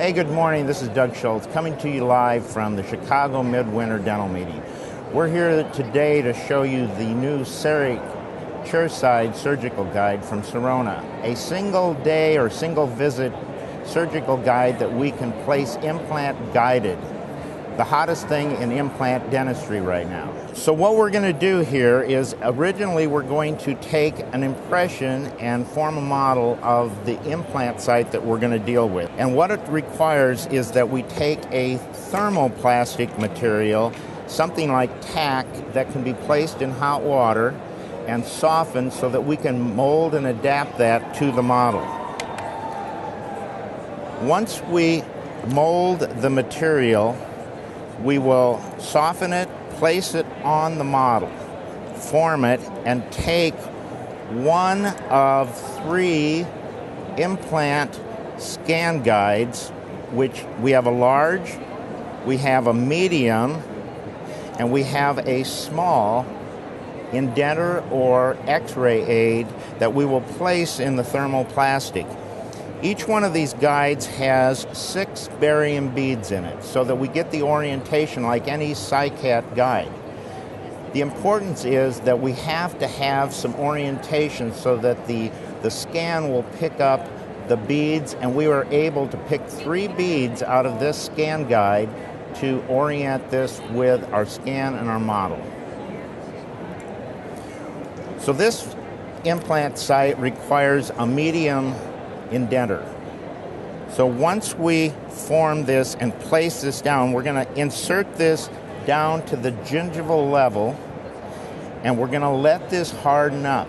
Hey, good morning. This is Doug Schultz coming to you live from the Chicago Midwinter Dental Meeting. We're here today to show you the new CEREC chairside surgical guide from Sirona, a single day or single visit surgical guide that we can place implant guided. The hottest thing in implant dentistry right now. So what we're going to do here is originally we're going to take an impression and form a model of the implant site that we're going to deal with. And what it requires is that we take a thermoplastic material, something like tack, that can be placed in hot water and softened so that we can mold and adapt that to the model. Once we mold the material, we will soften it, place it on the model, form it, and take one of 3 implant scan guides, which we have a large, we have a medium, and we have a small indenter or x-ray aid that we will place in the thermoplastic. Each one of these guides has 6 barium beads in it so that we get the orientation like any CICAT guide. The importance is that we have to have some orientation so that the scan will pick up the beads, and we were able to pick 3 beads out of this scan guide to orient this with our scan and our model. So this implant site requires a medium indenter. So once we form this and place this down, we're going to insert this down to the gingival level, and we're going to let this harden up.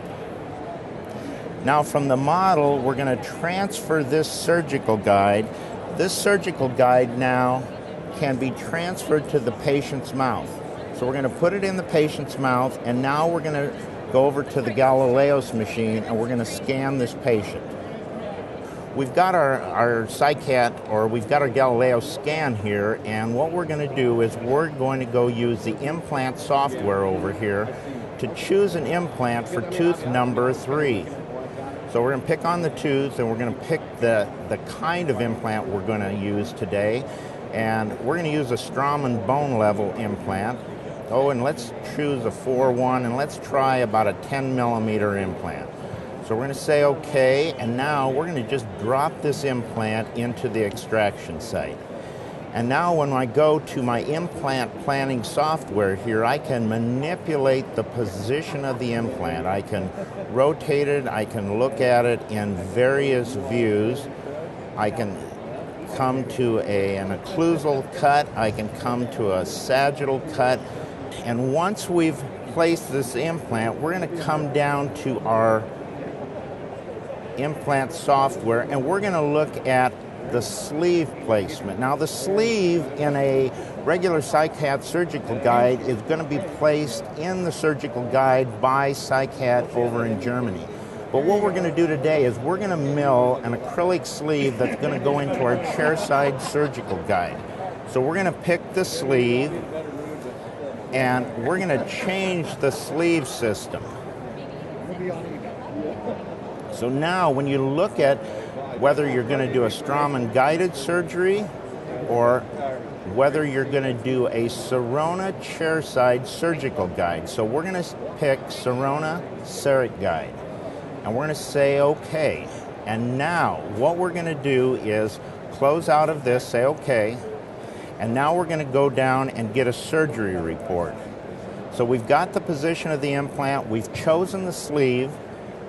Now from the model, we're going to transfer this surgical guide. This surgical guide now can be transferred to the patient's mouth. So we're going to put it in the patient's mouth, and now we're going to go over to the Galileo's machine, and we're going to scan this patient. We've got our CICAT, or we've got our Galileo scan here, and what we're going to do is we're going to go use the implant software over here to choose an implant for tooth number 3. So we're going to pick on the tooth, and we're going to pick the kind of implant we're going to use today, and we're going to use a Straumann bone level implant. Oh, and let's choose a 4-1, and let's try about a 10 millimeter implant. So we're going to say OK, and now we're going to just drop this implant into the extraction site. And now when I go to my implant planning software here, I can manipulate the position of the implant. I can rotate it, I can look at it in various views. I can come to an occlusal cut, I can come to a sagittal cut. And once we've placed this implant, we're going to come down to our implant software, and we're going to look at the sleeve placement. Now the sleeve in a regular CICAT surgical guide is going to be placed in the surgical guide by CICAT over in Germany. But what we're going to do today is we're going to mill an acrylic sleeve that's going to go into our chairside surgical guide. So we're going to pick the sleeve, and we're going to change the sleeve system. So now when you look at whether you're going to do a Straumann guided surgery or whether you're going to do a Sirona chairside surgical guide. So we're going to pick Sirona CEREC guide, and we're going to say OK. And now what we're going to do is close out of this, say OK, and now we're going to go down and get a surgery report. So we've got the position of the implant, we've chosen the sleeve,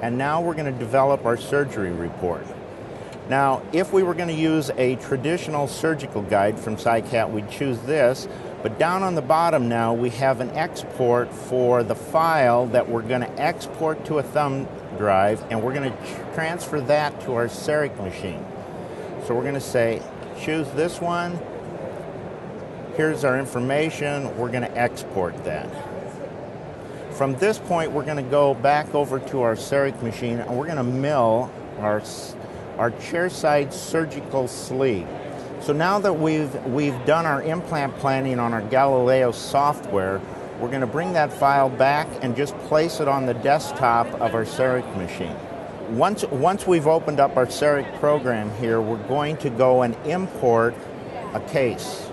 and now we're going to develop our surgery report. Now, if we were going to use a traditional surgical guide from CICAT, we'd choose this, but down on the bottom now we have an export for the file that we're going to export to a thumb drive, and we're going to transfer that to our CEREC machine. So we're going to say, choose this one, here's our information, we're going to export that. From this point, we're going to go back over to our CEREC machine, and we're going to mill our chairside surgical sleeve. So now that we've done our implant planning on our Galileo software, we're going to bring that file back and just place it on the desktop of our CEREC machine. Once we've opened up our CEREC program here, we're going to go and import a case.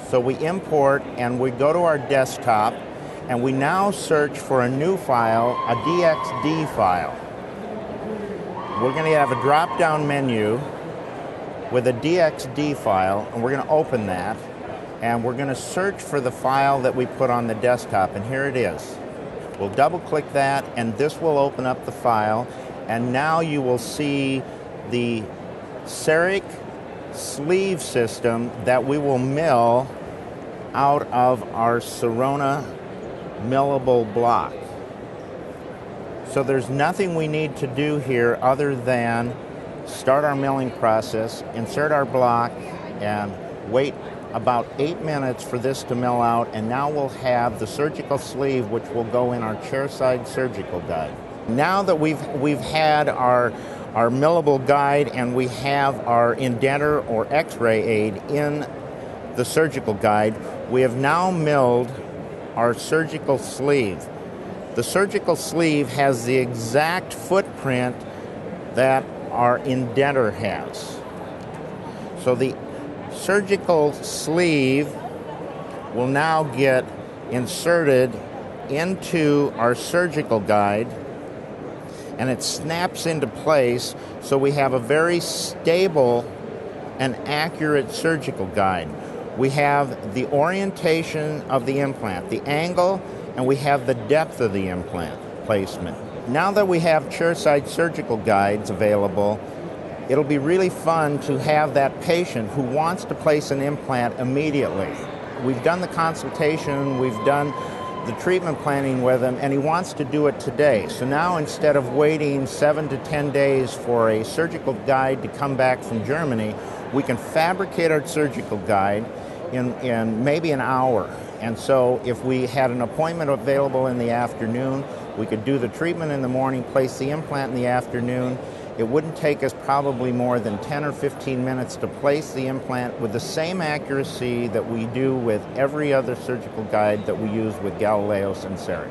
So we import and we go to our desktop and we now search for a new file, a DXD file. We're going to have a drop-down menu with a DXD file, and we're going to open that, and we're going to search for the file that we put on the desktop, and here it is. We'll double-click that, and this will open up the file, and now you will see the CEREC sleeve system that we will mill out of our Sirona millable block. So there's nothing we need to do here other than start our milling process, insert our block, and wait about 8 minutes for this to mill out, and now we'll have the surgical sleeve which will go in our chairside surgical guide. Now that we've had our millable guide and we have our indenter or x-ray aid in the surgical guide, we have now milled our surgical sleeve. The surgical sleeve has the exact footprint that our indenter has. So the surgical sleeve will now get inserted into our surgical guide, and it snaps into place, so we have a very stable and accurate surgical guide. We have the orientation of the implant, the angle, and we have the depth of the implant placement. Now that we have chairside surgical guides available, it'll be really fun to have that patient who wants to place an implant immediately. We've done the consultation, we've done the treatment planning with him, and he wants to do it today. So now, instead of waiting 7 to 10 days for a surgical guide to come back from Germany, we can fabricate our surgical guide in maybe an hour. And so if we had an appointment available in the afternoon, we could do the treatment in the morning, place the implant in the afternoon. It wouldn't take us probably more than 10 or 15 minutes to place the implant with the same accuracy that we do with every other surgical guide that we use with Galileos and CEREC.